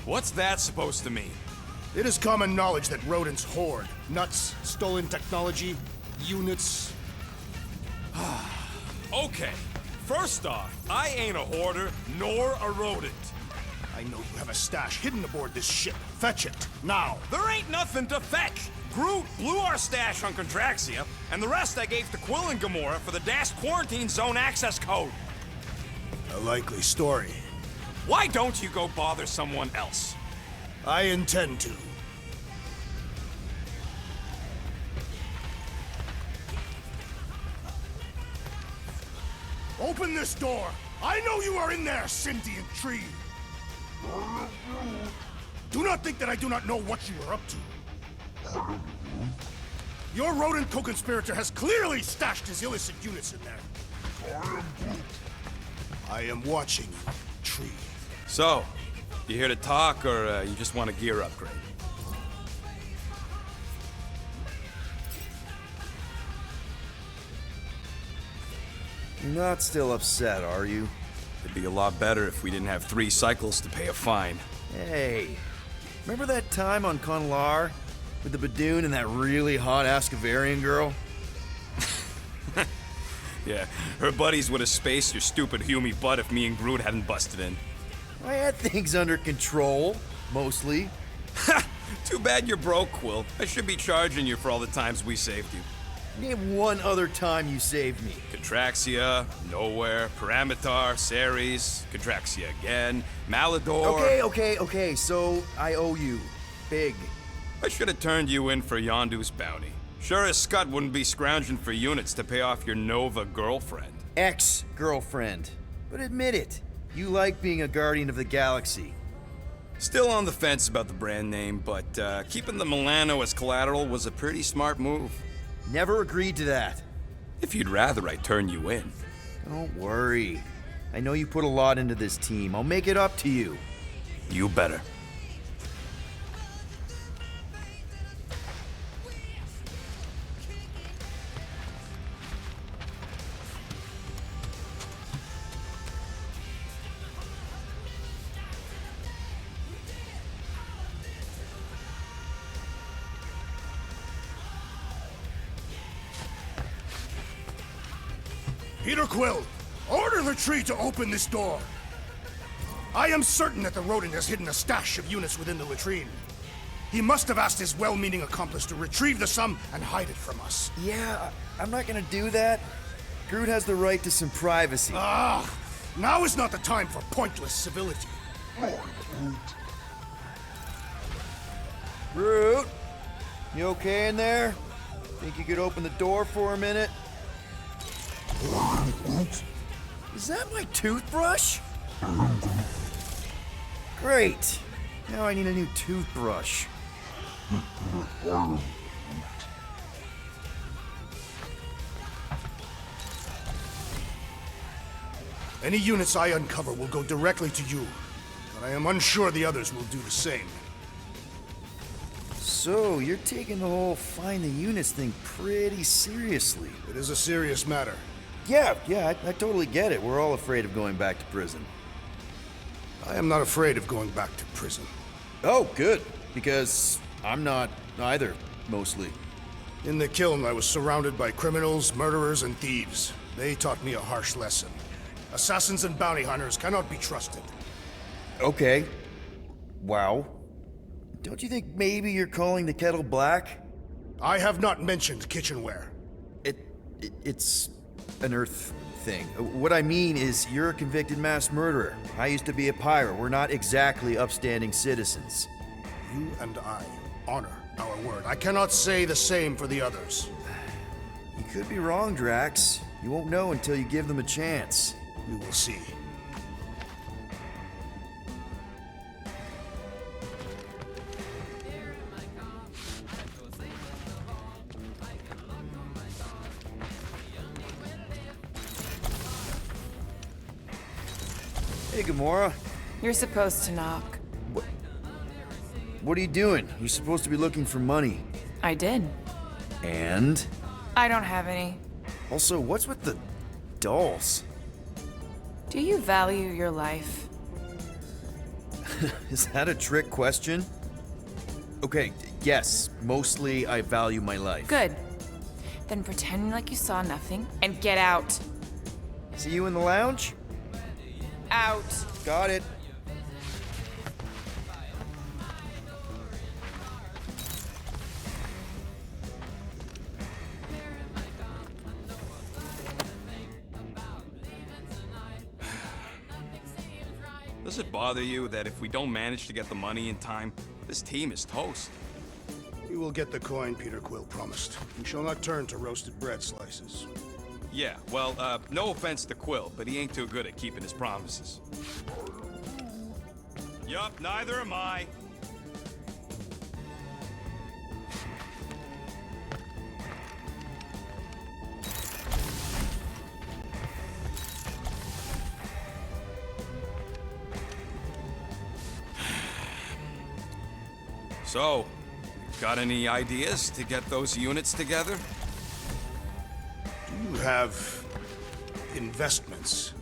What's that supposed to mean? It is common knowledge that rodents hoard nuts, stolen technology, units. Okay, first off, I ain't a hoarder nor a rodent. I know you have a stash hidden aboard this ship. Fetch it, now. There ain't nothing to fetch. Groot blew our stash on Contraxia, and the rest I gave to Quill and Gamora for the Dash Quarantine Zone access code. A likely story. Why don't you go bother someone else? I intend to. Open this door! I know you are in there, sentient tree! Do not think that I do not know what you are up to. Your rodent co-conspirator has clearly stashed his illicit units in there. I am watching you, tree. So, you here to talk, or you just want a gear upgrade? You're not still upset, are you? It'd be a lot better if we didn't have 3 cycles to pay a fine. Hey, remember that time on Conlar? With the Badoon and that really hot Ascavarian girl? Yeah, her buddies would have spaced your stupid Hume butt if me and Groot hadn't busted in. I had things under control, mostly. Ha! Too bad you're broke, Quill. I should be charging you for all the times we saved you. Name one other time you saved me. Contraxia, Nowhere, Paramitar, Ceres, Contraxia again, Malador... Okay, so I owe you. Big. I should have turned you in for Yondu's bounty. Sure as Scott wouldn't be scrounging for units to pay off your Nova girlfriend. Ex-girlfriend. But admit it, you like being a Guardian of the Galaxy. Still on the fence about the brand name, but keeping the Milano as collateral was a pretty smart move. Never agreed to that. If you'd rather I turn you in. Don't worry. I know you put a lot into this team. I'll make it up to you. You better. Peter Quill, order the tree to open this door. I am certain that the rodent has hidden a stash of units within the latrine. He must have asked his well-meaning accomplice to retrieve the sum and hide it from us. Yeah, I'm not gonna do that. Groot has the right to some privacy. Now is not the time for pointless civility. Groot, you okay in there? Think you could open the door for a minute? Is that my toothbrush? Great. Now I need a new toothbrush. Any units I uncover will go directly to you, but I am unsure the others will do the same. So, you're taking the whole find the units thing pretty seriously. It is a serious matter. Yeah, I totally get it. We're all afraid of going back to prison. I am not afraid of going back to prison. Oh, good. Because I'm not either, mostly. In the kiln, I was surrounded by criminals, murderers, and thieves. They taught me a harsh lesson. Assassins and bounty hunters cannot be trusted. Okay. Wow. Don't you think maybe you're calling the kettle black? I have not mentioned kitchenware. It's an Earth thing. What I mean is, you're a convicted mass murderer. I used to be a pirate. We're not exactly upstanding citizens. You and I honor our word. I cannot say the same for the others. You could be wrong, Drax. You won't know until you give them a chance. We will see. Hey, Gamora. You're supposed to knock. What are you doing? You're supposed to be looking for money. I did. And? I don't have any. Also, what's with the dolls? Do you value your life? Is that a trick question? Okay, yes, mostly I value my life. Good. Then pretend like you saw nothing and get out. See you in the lounge? Out. Got it. Does it bother you that if we don't manage to get the money in time, this team is toast? We will get the coin Peter Quill promised. We shall not turn to roasted bread slices. Yeah, well, no offense to Quill, but he ain't too good at keeping his promises. Yup, neither am I. So, got any ideas to get those units together? Do you have investments?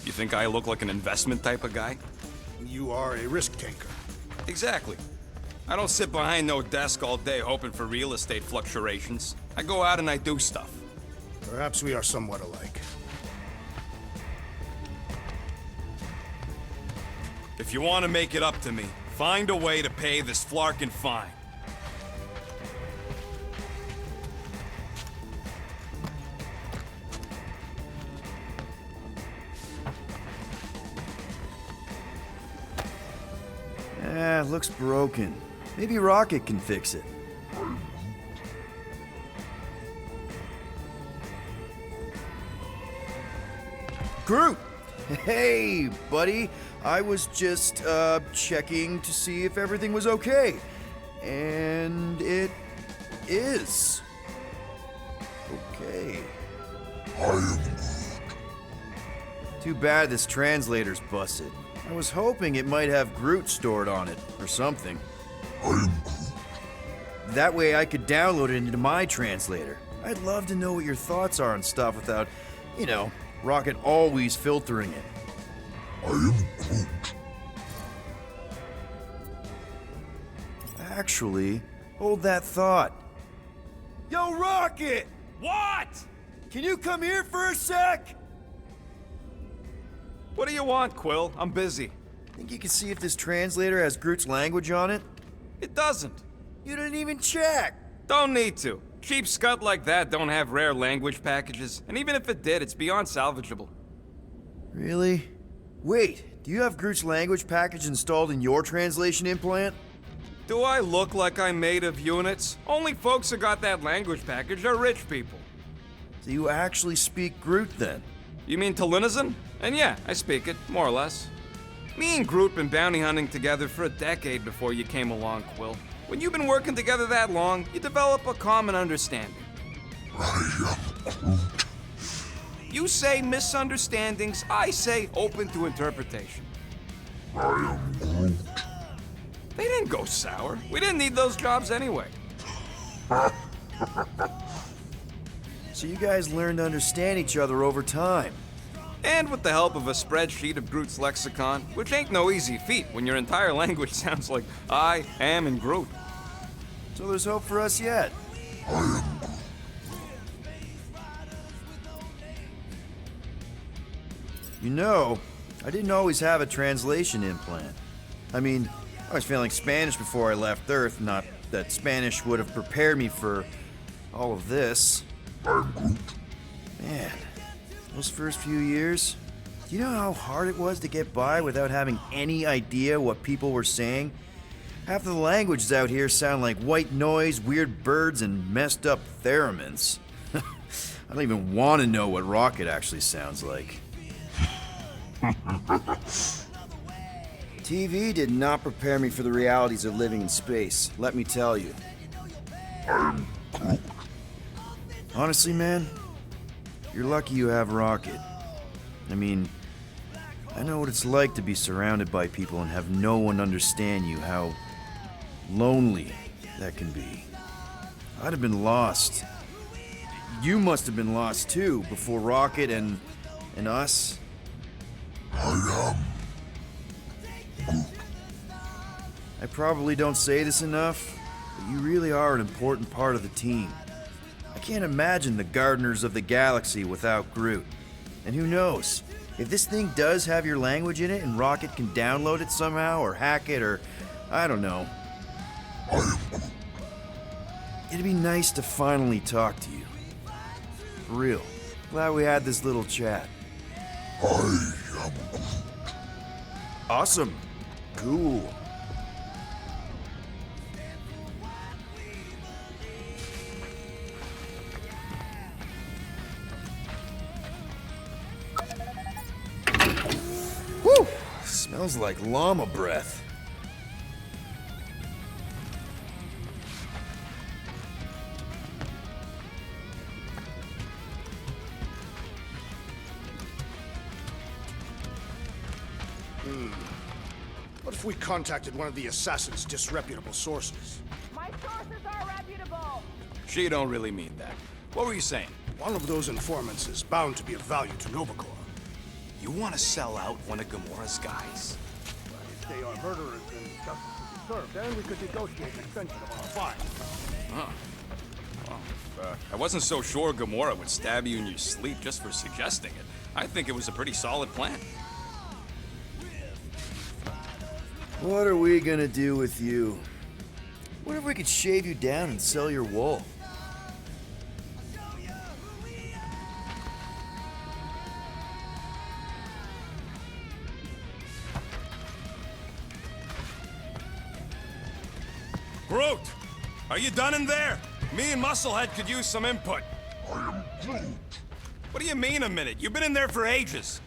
You think I look like an investment type of guy? You are a risk taker. Exactly. I don't sit behind no desk all day hoping for real estate fluctuations. I go out and I do stuff. Perhaps we are somewhat alike. If you want to make it up to me, find a way to pay this flarkin' fine. Looks broken. Maybe Rocket can fix it. Groot! Hey, buddy. I was just, checking to see if everything was okay. And it is. Okay. Too bad this translator's busted. I was hoping it might have Groot stored on it, or something. That way I could download it into my translator. I'd love to know what your thoughts are on stuff without, you know, Rocket always filtering it. Actually, hold that thought. Yo, Rocket! What? Can you come here for a sec? What do you want, Quill? I'm busy. Think you can see if this translator has Groot's language on it? It doesn't. You didn't even check! Don't need to. Cheap scut like that don't have rare language packages, and even if it did, it's beyond salvageable. Really? Wait, do you have Groot's language package installed in your translation implant? Do I look like I'm made of units? Only folks who got that language package are rich people. Do you actually speak Groot then? You mean Talinisan? And yeah, I speak it, more or less. Me and Groot been bounty hunting together for a decade before you came along, Quill. When you've been working together that long, you develop a common understanding. You say misunderstandings, I say open to interpretation. They didn't go sour. We didn't need those jobs anyway. So you guys learned to understand each other over time. And with the help of a spreadsheet of Groot's lexicon, which ain't no easy feat when your entire language sounds like I am and Groot. So there's hope for us yet. You know, I didn't always have a translation implant. I mean, I was feeling Spanish before I left Earth, not that Spanish would have prepared me for all of this. Man, those first few years, do you know how hard it was to get by without having any idea what people were saying? Half of the languages out here sound like white noise, weird birds, and messed up theremins. I don't even want to know what Rocket actually sounds like. TV did not prepare me for the realities of living in space, let me tell you. Honestly, man, you're lucky you have Rocket. I mean, I know what it's like to be surrounded by people and have no one understand you, how lonely that can be. I'd have been lost. You must have been lost too, before Rocket and us. I probably don't say this enough, but you really are an important part of the team. I can't imagine the Gardeners of the Galaxy without Groot. And who knows? If this thing does have your language in it and Rocket can download it somehow or hack it or I don't know. It'd be nice to finally talk to you. For real. Glad we had this little chat. Awesome. Cool. Whew! Smells like llama breath. What if we contacted one of the assassin's disreputable sources? My sources are reputable. She don't really mean that. What were you saying? One of those informants is bound to be of value to Novacore. You want to sell out one of Gamora's guys? If they are murderers, then justice should be served, and we could negotiate an extension of our fine. I wasn't so sure Gamora would stab you in your sleep just for suggesting it. I think it was a pretty solid plan. What are we gonna do with you? What if we could shave you down and sell your wool? Groot! Are you done in there? Me and Musclehead could use some input. I am Groot. What do you mean a minute? You've been in there for ages.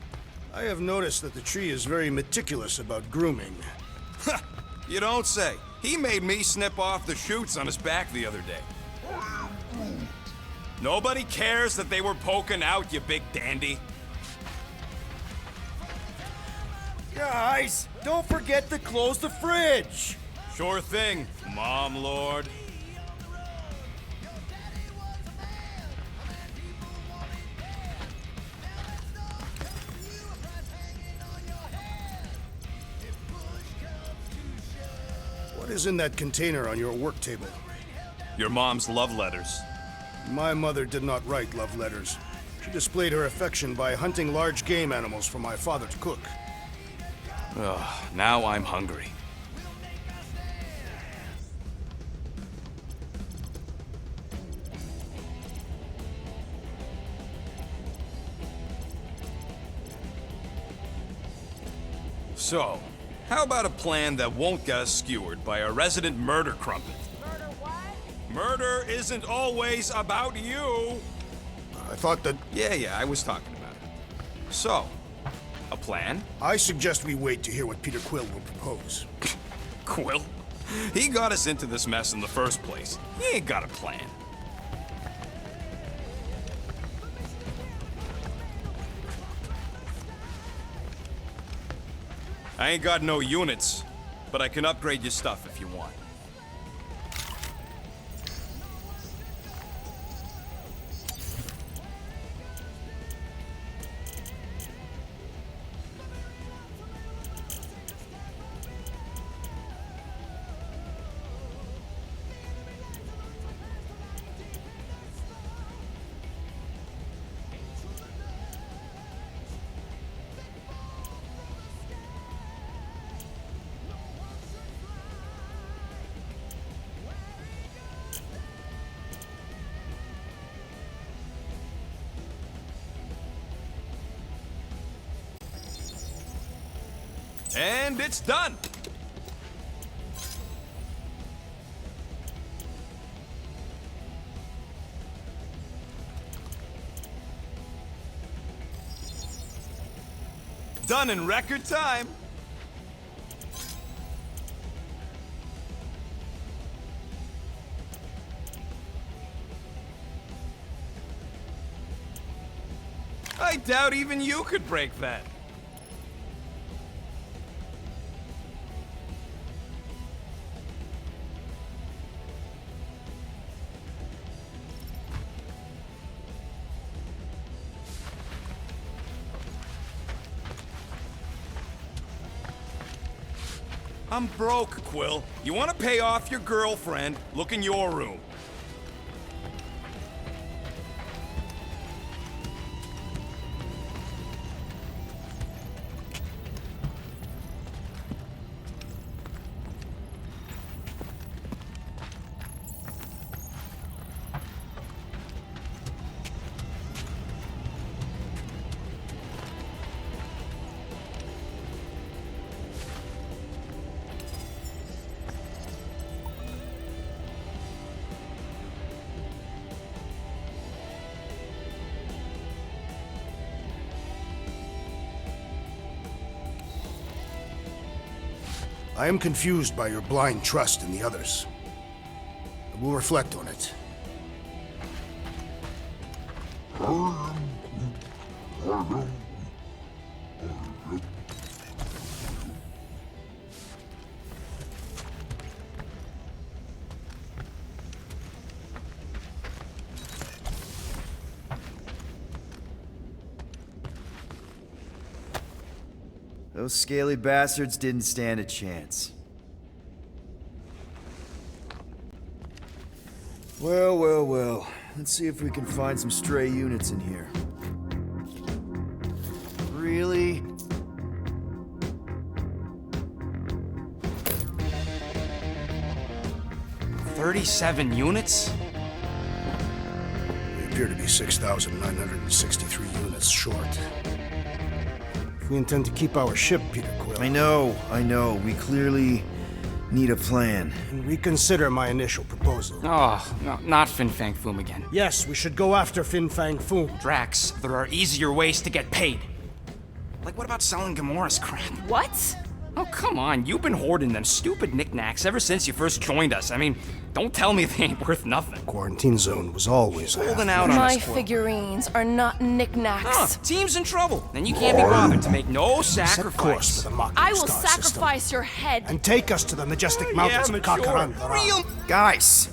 I have noticed that the tree is very meticulous about grooming. You don't say. He made me snip off the shoots on his back the other day. I am Groot. Nobody cares that they were poking out, you big dandy. Guys, don't forget to close the fridge! Sure thing, Mom Lord. What is in that container on your work table? Your mom's love letters. My mother did not write love letters. She displayed her affection by hunting large game animals for my father to cook. Ugh, now I'm hungry. So, how about a plan that won't get us skewered by a resident murder crumpet? Murder what? Murder isn't always about you. I thought that... Yeah, I was talking about it. So, a plan? I suggest we wait to hear what Peter Quill will propose. Quill? He got us into this mess in the first place. He ain't got a plan. I ain't got no units, but I can upgrade your stuff if you want. And it's done! Done in record time! I doubt even you could break that. I'm broke, Quill. You want to pay off your girlfriend? Look in your room. I am confused by your blind trust in the others. I will reflect on it. Those scaly bastards didn't stand a chance. Well, well, well. Let's see if we can find some stray units in here. Really? $37 units? We appear to be 6,963 units short. If we intend to keep our ship, Peter Quill, I know. We clearly need a plan. and reconsider my initial proposal. Oh, no, not Fin Fang Foom again. Yes, we should go after Fin Fang Foom. Drax, there are easier ways to get paid. Like, what about selling Gamora's crap? What? Oh, come on, you've been hoarding them stupid knickknacks ever since you first joined us. I mean, don't tell me they ain't worth nothing. Quarantine zone was always a Holding half- out on My us, Quill. figurines are not knickknacks. Huh, team's in trouble. Then you can't be bothered to make no Set course sacrifice. for the Mocking I will Star system, sacrifice your head. and take us to the majestic mountains of mature. Kakaran. Real Guys!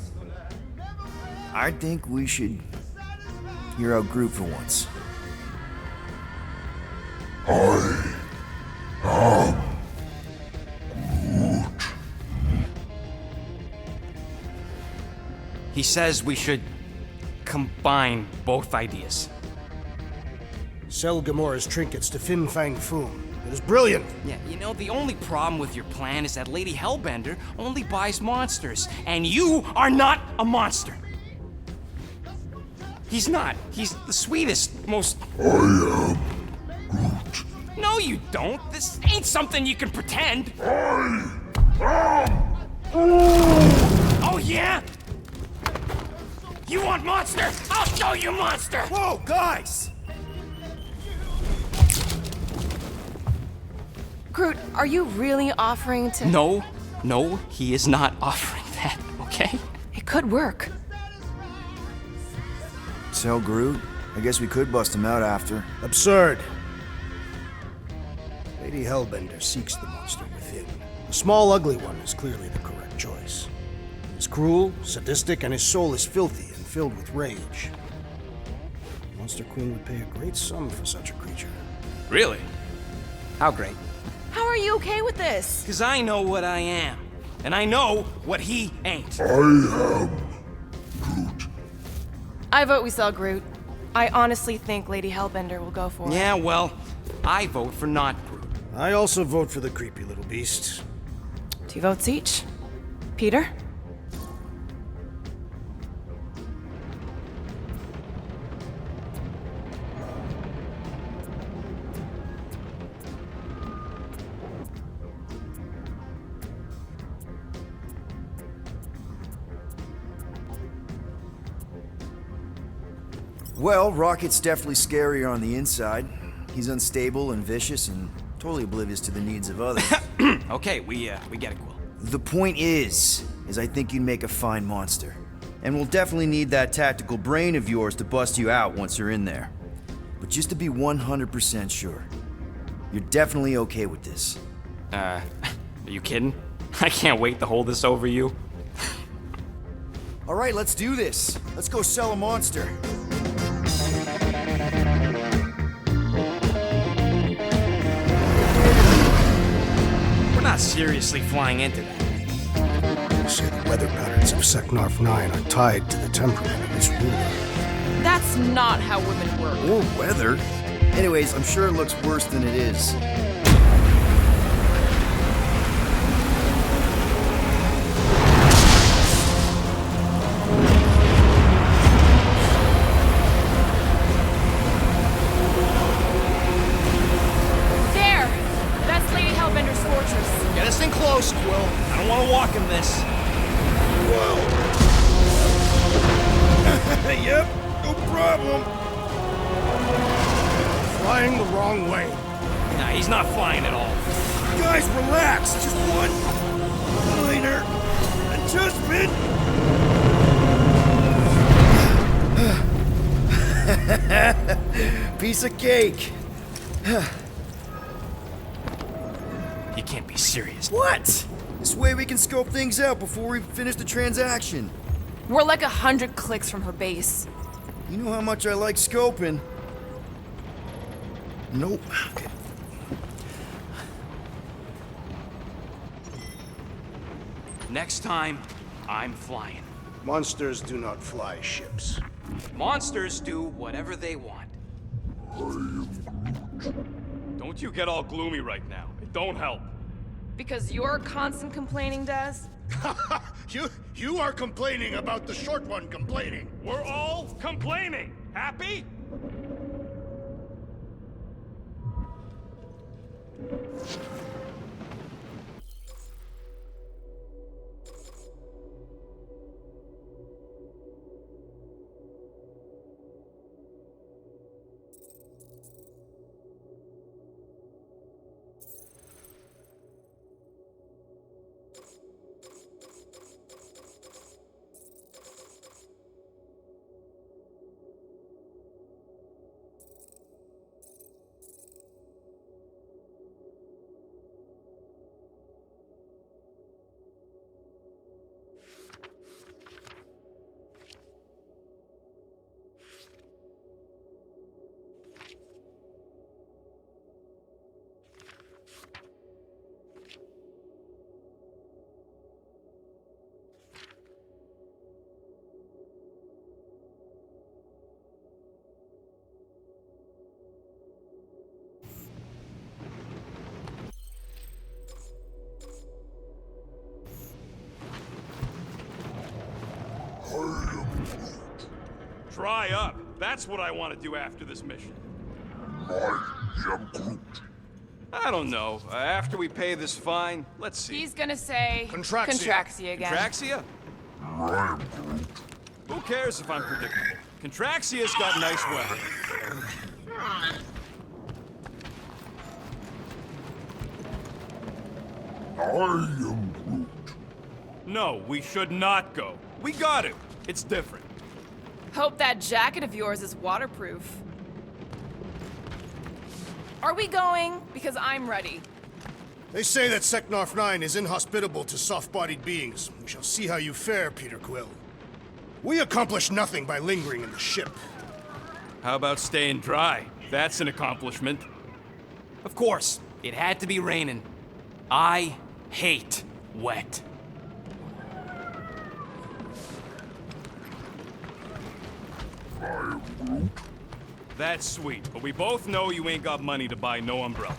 I think we should hear out Groot for once. He says we should combine both ideas. Sell Gamora's trinkets to Fin Fang Foom. It is brilliant. Yeah, you know, the only problem with your plan is that Lady Hellbender only buys monsters, and you are not a monster. He's not. He's the sweetest, most... I am Groot. No, you don't. This ain't something you can pretend. Oh, yeah? You want monster? I'll show you monster! Whoa, guys! Groot, are you really offering to... No, he is not offering that, okay? It could work. Sell Groot? I guess we could bust him out after. Absurd. Lady Hellbender seeks the monster within. The small, ugly one is clearly the correct choice. He's cruel, sadistic, and his soul is filthy and filled with rage. Monster Queen would pay a great sum for such a creature. Really? How great. How are you okay with this? Because I know what I am. And I know what he ain't. I vote we sell Groot. I honestly think Lady Hellbender will go for it. Yeah, well, I vote for not Groot. I also vote for the creepy little beast. 2 votes each. Peter? Well, Rocket's definitely scarier on the inside. He's unstable and vicious and totally oblivious to the needs of others. Okay, we get it, Quill. The point is I think you'd make a fine monster. And we'll definitely need that tactical brain of yours to bust you out once you're in there. But just to be 100% sure, you're definitely okay with this. Are you kidding? I can't wait to hold this over you. All right, let's do this. Let's go sell a monster. We're not seriously flying into that. They say the weather patterns of Seknarf 9 are tied to the temperament of its ruler. That's not how women work. Or weather. Anyways, I'm sure it looks worse than it is. There! That's Lady Hellbender's fortress. Get us in close, Quill. I don't want to walk in this. Yep, no problem. Flying the wrong way. Nah, he's not flying at all. Guys, relax. Just one minor adjustment. Piece of cake. You can't be serious. What? This way we can scope things out before we finish the transaction. We're like 100 clicks from her base. You know how much I like scoping. Nope. Okay. Next time, I'm flying. Monsters do not fly ships. Monsters do whatever they want. Don't you get all gloomy right now. It don't help. Because your constant complaining does? You are complaining about the short one complaining. We're all complaining. Happy? Dry up. That's what I want to do after this mission. I am Groot. I don't know. After we pay this fine, let's see. He's gonna say... Contraxia. Contraxia again. Contraxia? I am Groot. Who cares if I'm predictable? Contraxia's got nice weather. I am Groot. No, we should not go. We got to. It's different. Hope that jacket of yours is waterproof. Are we going? Because I'm ready. They say that Seknarf 9 is inhospitable to soft-bodied beings. We shall see how you fare, Peter Quill. We accomplish nothing by lingering in the ship. How about staying dry? That's an accomplishment. Of course, it had to be raining. I hate wet. I am Groot. That's sweet, but we both know you ain't got money to buy no umbrella.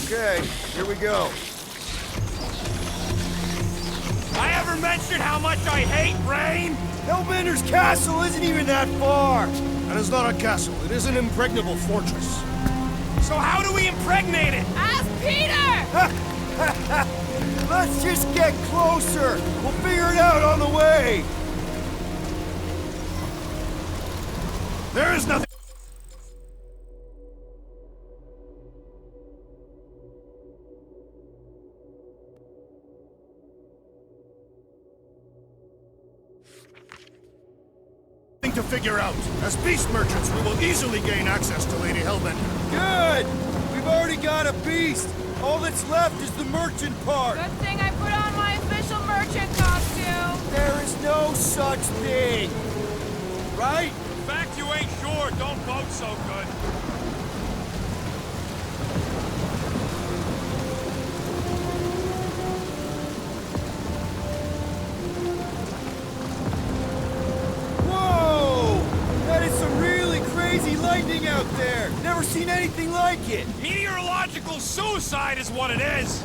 Okay, here we go. I ever mentioned how much I hate rain? Hellbender's castle isn't even that far. That is not a castle. It is an impregnable fortress. So how do we impregnate it? Ask Peter! Let's just get closer. We'll figure it out on the way. There is nothing to figure out. As beast merchants, we will easily gain access to Lady Hellbender. Good. We've already got a beast. All that's left is the merchant part. Good thing I put on my official merchant costume. There is no such thing. Right? In fact, you you ain't sure, don't vote so good. Whoa! That is some really crazy lightning out there! Never seen anything like it! Meteorological suicide is what it is.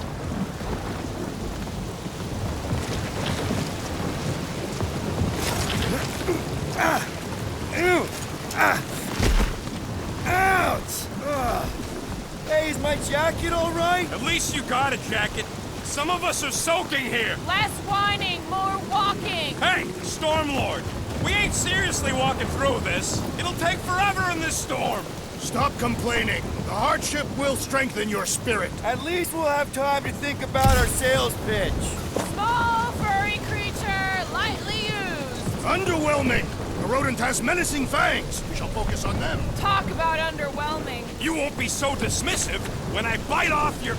Ew! Ouch! Ugh. Hey, is my jacket all right? At least you got a jacket. Some of us are soaking here. Less whining, more walking. Hey, Stormlord, we ain't seriously walking through this. It'll take forever in this storm. Stop complaining. The hardship will strengthen your spirit. At least we'll have time to think about our sales pitch. Small furry creature, lightly used. Underwhelming. The rodent has menacing fangs. We shall focus on them. Talk about underwhelming. You won't be so dismissive when I bite off your...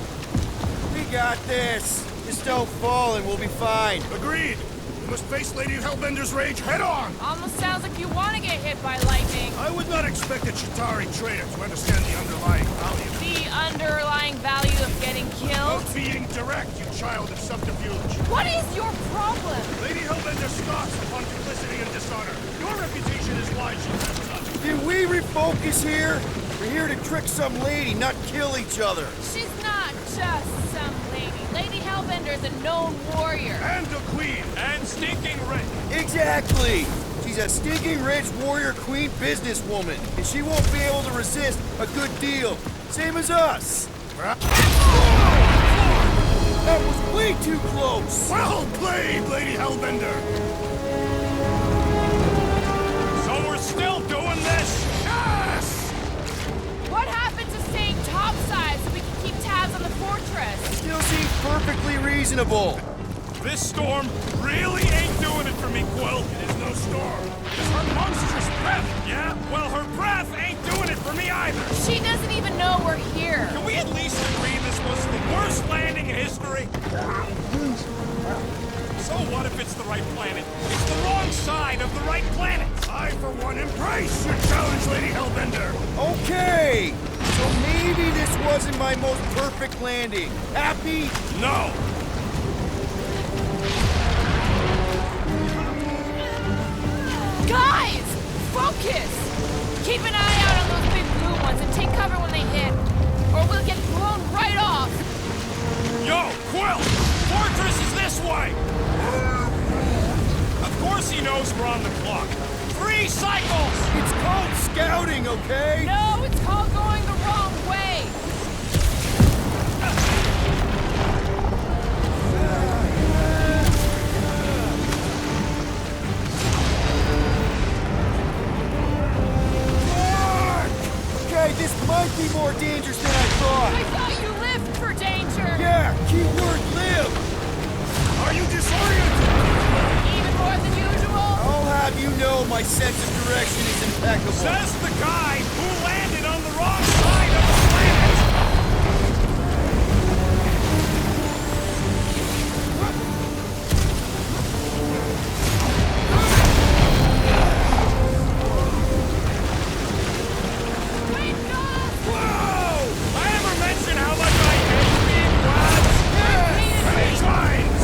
We got this. Just don't fall and we'll be fine. Agreed. We must face Lady Hellbender's rage head on. Almost sounds like you want to get hit by lightning. I would not expect a Chitauri trader to understand the underlying value. The underlying value of getting killed. Of being direct, you child of subterfuge. What is your problem? Lady Hellbender scoffs upon duplicity and dishonor. Your reputation is why she has us. Can we refocus here? We're here to trick some lady, not kill each other. She's not just some lady. Lady Hellbender is a known warrior. And a queen. And stinking rich. Exactly! She's a stinking rich warrior queen businesswoman, and she won't be able to resist a good deal. Same as us. That was way too close! Well played, Lady Hellbender. So we're still doing this? Yes! What happened to staying topside so we can keep tabs on the fortress? Still seems perfectly reasonable. This storm really ain't doing it for me, Quill. It is no storm. It is her monstrous breath. Yeah? Well, her breath ain't doing it for me either. She doesn't even know we're here. Can we at least agree this was the worst landing in history? So what if it's the right planet? It's the wrong side of the right planet. I, for one, embrace your challenge, Lady Hellbender. Okay! So maybe this wasn't my most perfect landing. Happy? No. Guys! Focus! Keep an eye out on those big blue ones and take cover when they hit, or we'll get blown right off! Yo, Quill! Fortress is this way! Of course he knows we're on the clock. 3 cycles! It's called scouting, okay? No, it's called going the wrong way! Okay, this might be more dangerous than I I thought. thought you lived for danger! Yeah, keyword live. Are you disoriented? Even more than usual? I'll have you know my sense of direction is impeccable. Says the guy who landed on the wrong side of the planet! Wait, God! Whoa! I ever mention how much I hate being wild? Many times!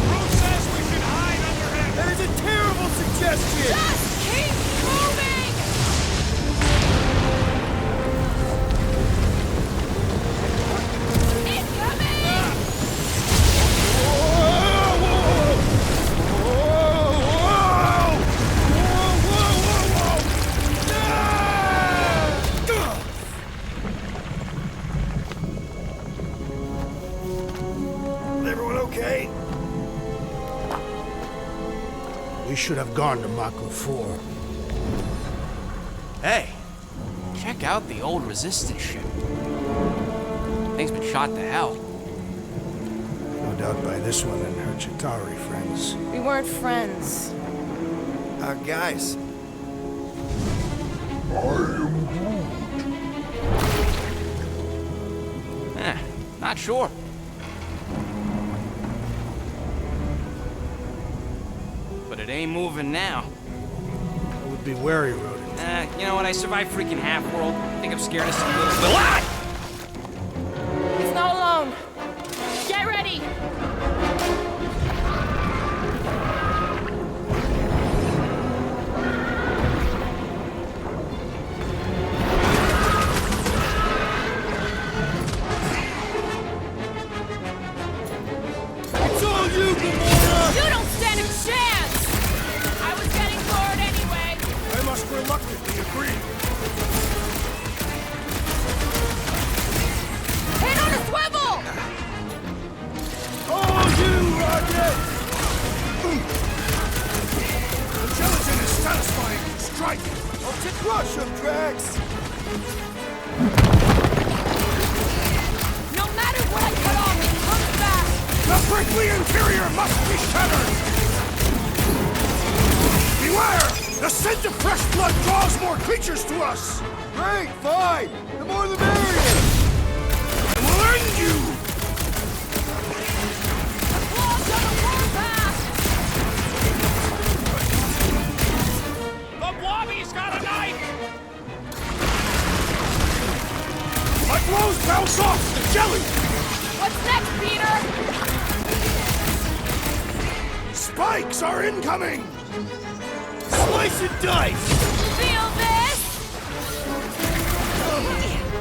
Bruce says we should hide under him. That is a terrible suggestion. Just keep moving! Incoming! Everyone okay? We should have gone to Maku 4. Hey, check out the old Resistance ship. Thing's been shot to hell. No doubt by this one and her Chitauri friends. We weren't friends. Guys, Not Not sure. But it ain't moving now. I would be wary, Rodent. You know what? I survived freaking half-world. I think I'm scared of some little... Ah! He's not alone. Get ready. It's all you, Gamora! You don't stand a chance! I was getting bored anyway. I must reluctantly agree. Hit on a swivel! All you, Rocket! The gelatin is satisfying. Strike! Up to crush him, Drax! No matter what I cut off, it comes back! The prickly interior must be shattered! Beware! The scent of fresh blood draws more creatures to us! Great, fine! The more the merrier! I will end you! The claws on the warpath! The Blobby's got a knife! My blows bounce off the jelly! What's next, Peter? Spikes are incoming! Slice and dice! Feel this?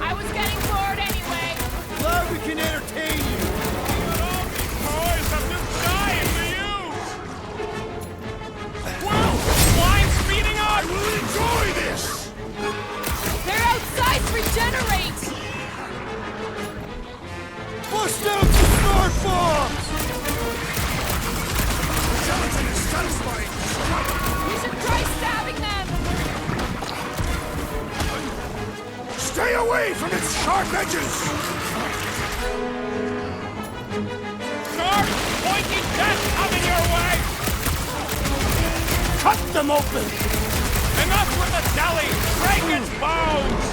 I was getting bored anyway. Glad we can entertain you! Toys have been dying to use! Whoa! Slime's speeding up! I will enjoy this! Their outsides regenerate! Bust out the smart bombs! The gelatin is satisfying! We should try stabbing them! Stay away from its sharp edges! Sharp, pointy jets coming your way! Cut them open! Enough with the jelly! Break its bones!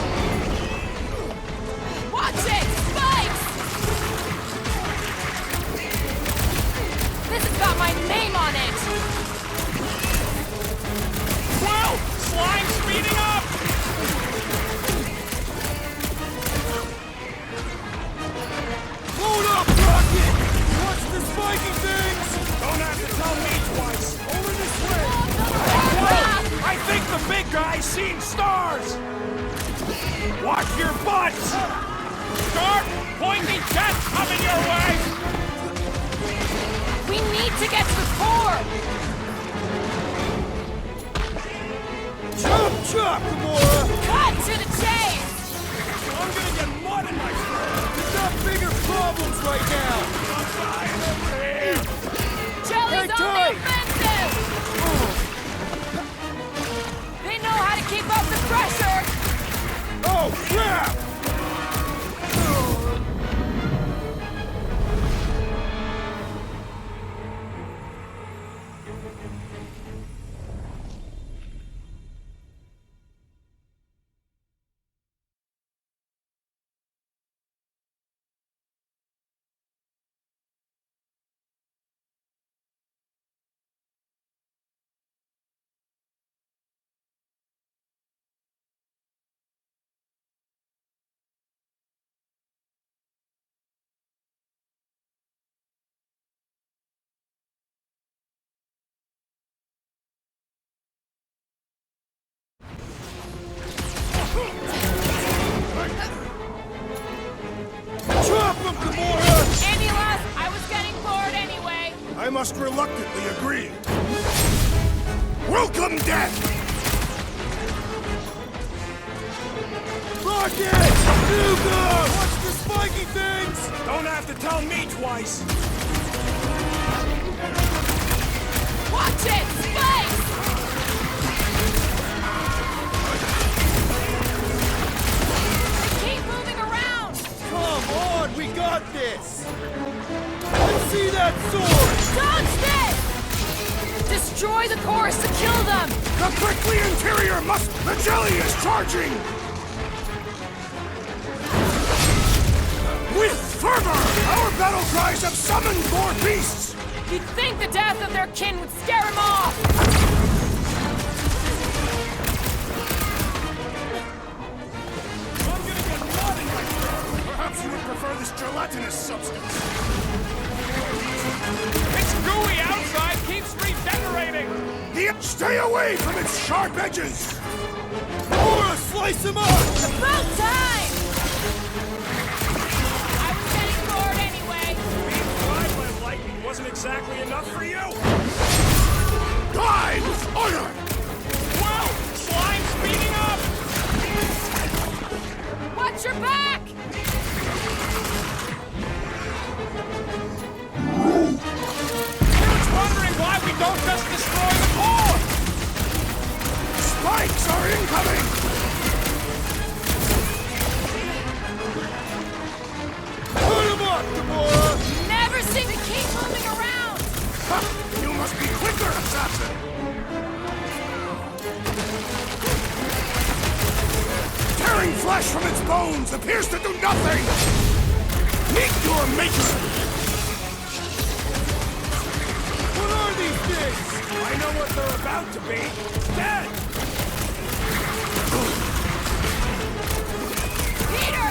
Watch it! Spikes! This has got my name on it! Whoa! Slime speeding up! Load up, Rocket! Watch the spiky things! Don't have to tell me twice! Over this way! I think the big guy's seen stars! Watch your butts! Sharp, pointy jets coming your way! We need to get to the core! Chop, chop, Gamora! Cut to the chase! I'm gonna get mud in my throat! We've got bigger problems right now! I'm dying over here! Jelly's Hang on the tight! offensive! They know how to keep up the pressure! Oh, crap! Drop him, Gamora! Andy-Las, I was getting bored anyway. I must reluctantly agree. Welcome, death! Rocket! Hugo! Watch the spiky things! Don't have to tell me twice! Watch it! Spikes! Keep moving around! Come on, we got this! Let's see that sword! Dodge this! Destroy the chorus to kill them! The prickly interior must... The jelly is charging! With fervor! Our battle cries have summoned more beasts! You'd think the death of their kin would scare him off! I'm gonna get blood in my throat! Perhaps you would prefer this gelatinous substance. It's gooey outside, keeps regenerating! Stay away from its sharp edges! Or slice him up! About time! I was getting bored anyway. Being fried by lightning wasn't exactly enough for you? Die with honor! Whoa! Slime's speeding up! Watch your back! Dude's wondering why we don't just destroy the core! Spikes are incoming! Put him up, Gamora! Never seem to keep moving around! Ha! You must be quicker, assassin! Tearing flesh from its bones appears to do nothing! Meet your maker! What are these things? I know what they're about to be. Dead! Peter!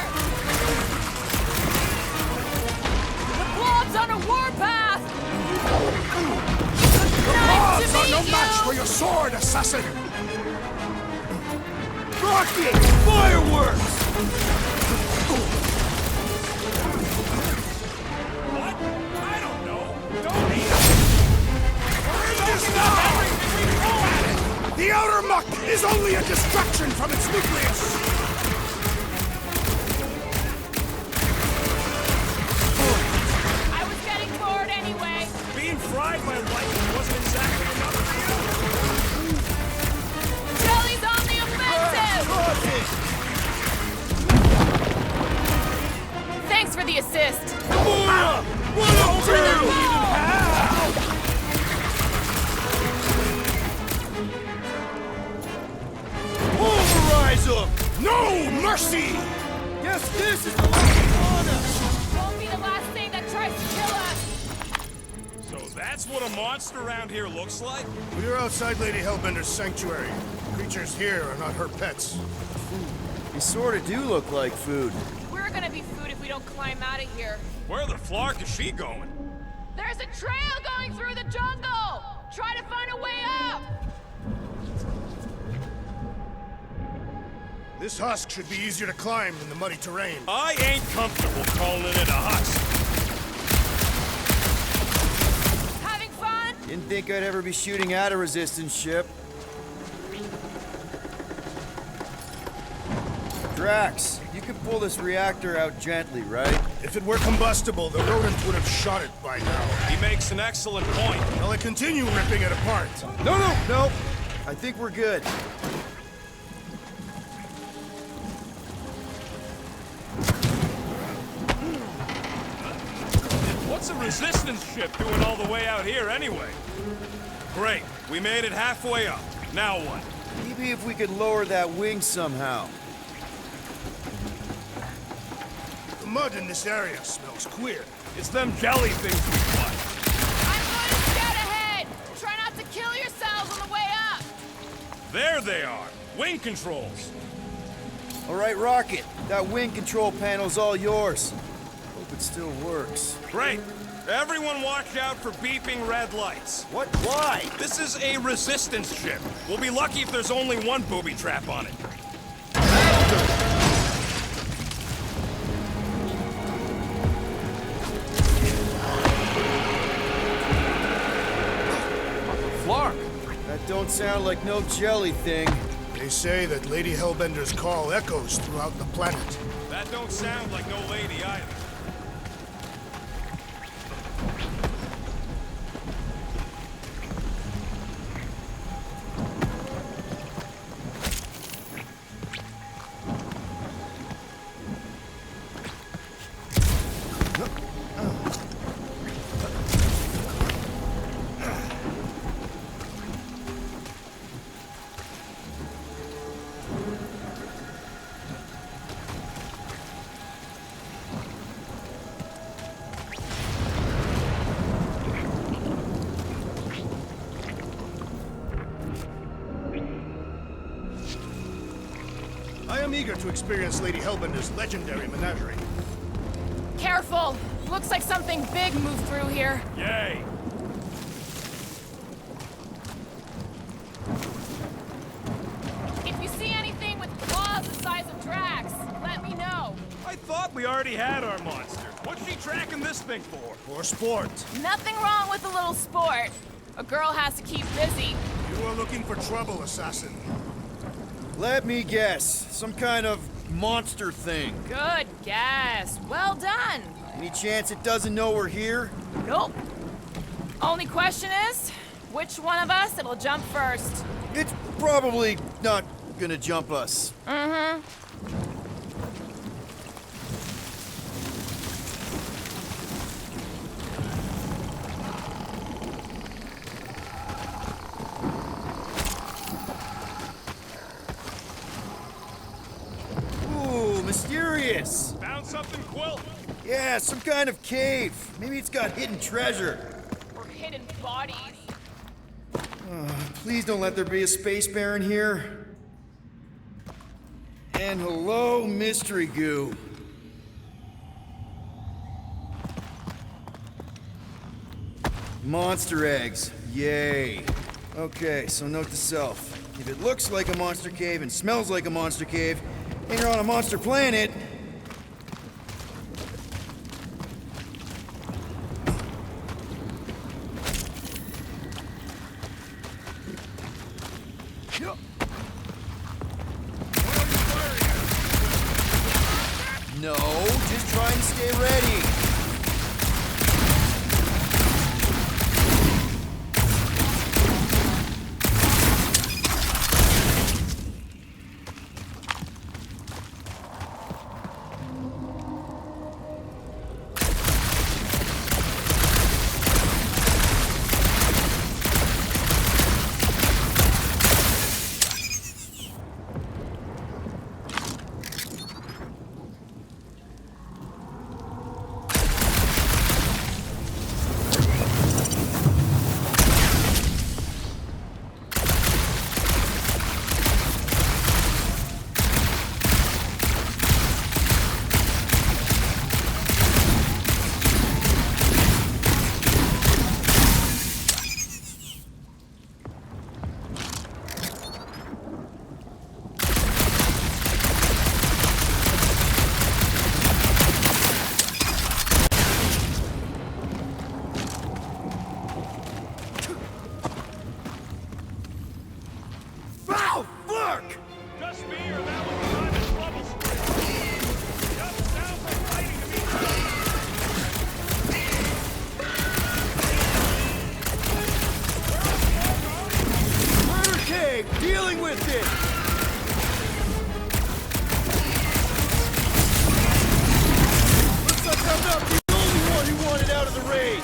The blob's on a warpath! Nice Odds to are meet no you! match for your sword, assassin! Rocket! Fireworks! What? I don't know. Don't eat it! Everything we throw at it! The outer muck is only a distraction from its nucleus! I was getting bored anyway. Being fried by lightning wasn't exactly enough for you. Jelly's on the offensive! Thanks for the assist. Over the wall! Pulverize them! No mercy! Yes, this is the last Won't be the last thing that tries to kill us. So that's what a monster around here looks like? We're outside Lady Hellbender's sanctuary. Creatures here are not her pets. You sort of do look like food. We're gonna be food if we don't climb out of here. Where the flark is she going? There's a trail going through the jungle! Try to find a way up! This husk should be easier to climb than the muddy terrain. I ain't comfortable calling it a husk. Having fun? Didn't think I'd ever be shooting at a resistance ship. Drax, you can pull this reactor out gently, right? If it were combustible, the rodent would have shot it by now. He makes an excellent point. Will I continue ripping it apart? No! I think we're good. What's a resistance ship doing all the way out here anyway? Great, we made it halfway up. Now what? Maybe if we could lower that wing somehow. The mud in this area smells queer. It's them jelly things we fight. I'm going to scout ahead! Try not to kill yourselves on the way up! There they are. Wing controls. All right, Rocket, that wing control panel's all yours. Hope it still works. Great. Everyone watch out for beeping red lights. What? Why? This is a resistance ship. We'll be lucky if there's only one booby trap on it. Flark. That don't sound like no jelly thing. They say that Lady Hellbender's call echoes throughout the planet. That don't sound like no lady either. eager to experience Lady Hellbender's legendary menagerie. Careful! Looks like something big moved through here. Yay! If you see anything with claws the size of Drax, let me know. I thought we already had our monster. What's she tracking this thing for? For sport. Nothing wrong with a little sport. A girl has to keep busy. You are looking for trouble, assassin. Let me guess. Some kind of monster thing. Good guess. Well done. Any chance it doesn't know we're here? Nope. Only question is, which one of us it'll jump first? It's probably not gonna jump us. Mm-hmm. Ooh, mysterious. Found something, Quill? Yeah, some kind of cave. Maybe it's got hidden treasure. Or hidden bodies. Please don't let there be a space baron here. And hello, mystery goo. Monster eggs. Yay. Okay, so note to self. If it looks like a monster cave and smells like a monster cave, and you're on a monster planet, no, just trying to stay ready. Ow! Fuck! Just me or that was the time of trouble spring? Yup, sounds like fighting to me. Murder cave! Dealing with it! Looks like I'm not the only one who wanted out of the raid!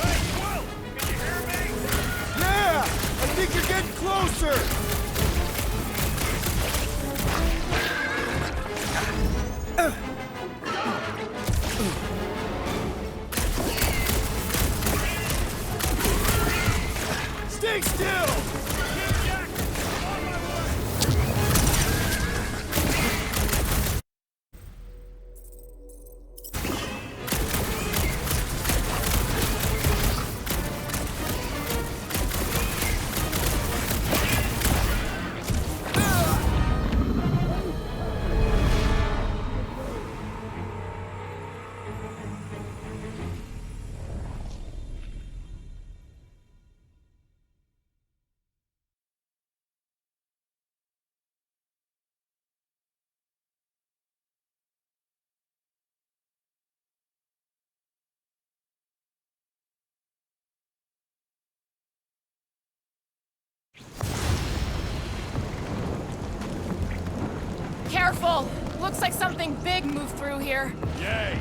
Hey, Quill! Can you hear me? Yeah! I think you're getting closer! Stay still! Jack, on my way! Careful! Looks like something big moved through here. Yay!